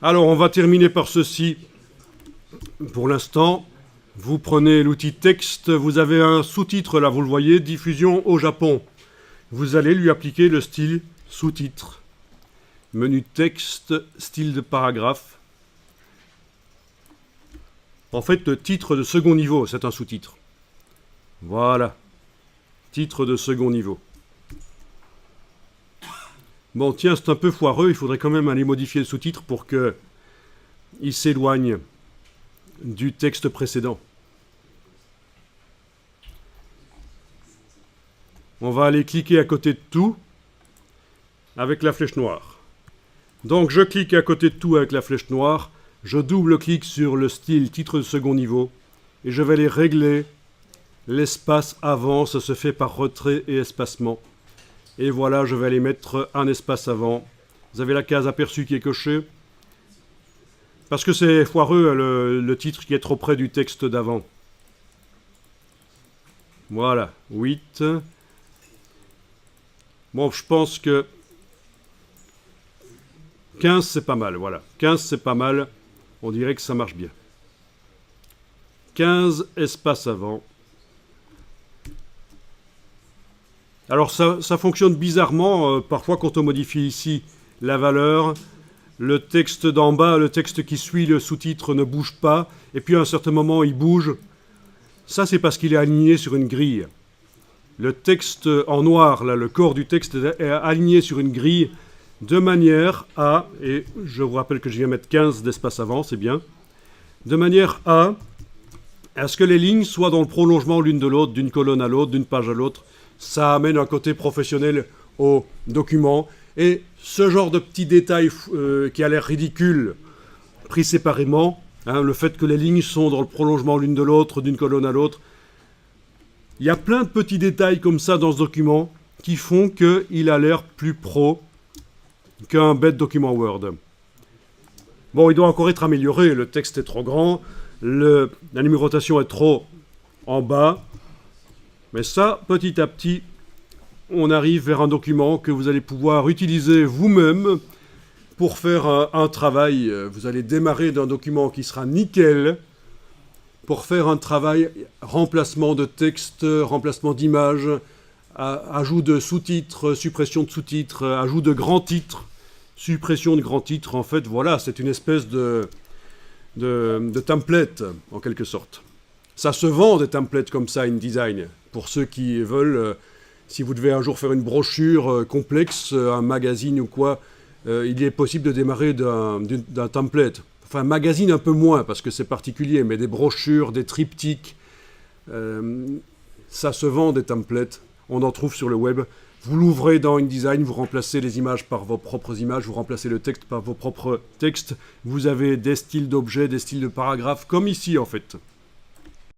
Alors, on va terminer par ceci. Pour l'instant, vous prenez l'outil texte, vous avez un sous-titre, là, vous le voyez, diffusion au Japon. Vous allez lui appliquer le style sous-titre. Menu texte, style de paragraphe. En fait, le titre de second niveau, c'est un sous-titre. Voilà. Titre de second niveau. Bon, tiens, c'est un peu foireux, il faudrait quand même aller modifier le sous-titre pour qu'il s'éloigne du texte précédent. On va aller cliquer à côté de tout avec la flèche noire. Donc je clique à côté de tout avec la flèche noire, je double-clique sur le style titre de second niveau et je vais aller régler l'espace avant, ça se fait par retrait et espacement. Et voilà, je vais aller mettre un espace avant. Vous avez la case aperçu qui est cochée. Parce que c'est foireux le titre qui est trop près du texte d'avant. Voilà, 8. Bon, je pense que 15 c'est pas mal, voilà. 15 c'est pas mal, on dirait que ça marche bien. 15 espace avant. Alors ça fonctionne bizarrement, parfois quand on modifie ici la valeur, le texte d'en bas, le texte qui suit le sous-titre ne bouge pas, et puis à un certain moment il bouge. Ça c'est parce qu'il est aligné sur une grille. Le texte en noir, là, le corps du texte est aligné sur une grille de manière à, et je vous rappelle que je viens mettre 15 d'espace avant, c'est bien, de manière à ce que les lignes soient dans le prolongement l'une de l'autre, d'une colonne à l'autre, d'une page à l'autre. Ça amène un côté professionnel au document. Et ce genre de petits détails qui a l'air ridicule, pris séparément, hein, le fait que les lignes sont dans le prolongement l'une de l'autre, d'une colonne à l'autre, il y a plein de petits détails comme ça dans ce document qui font qu'il a l'air plus pro qu'un bête document Word. Bon, il doit encore être amélioré, le texte est trop grand, la numérotation est trop en bas, mais ça, petit à petit, on arrive vers un document que vous allez pouvoir utiliser vous-même pour faire un travail. Vous allez démarrer d'un document qui sera nickel pour faire un travail remplacement de texte, remplacement d'images, ajout de sous-titres, suppression de sous-titres, ajout de grands titres, suppression de grands titres. En fait, voilà, c'est une espèce de template, en quelque sorte. Ça se vend des templates comme ça, InDesign, pour ceux qui veulent, si vous devez un jour faire une brochure complexe, un magazine ou quoi, il est possible de démarrer d'un template. Enfin, un magazine un peu moins, parce que c'est particulier, mais des brochures, des triptyques, ça se vend des templates, on en trouve sur le web. Vous l'ouvrez dans InDesign, vous remplacez les images par vos propres images, vous remplacez le texte par vos propres textes. Vous avez des styles d'objets, des styles de paragraphes, comme ici en fait.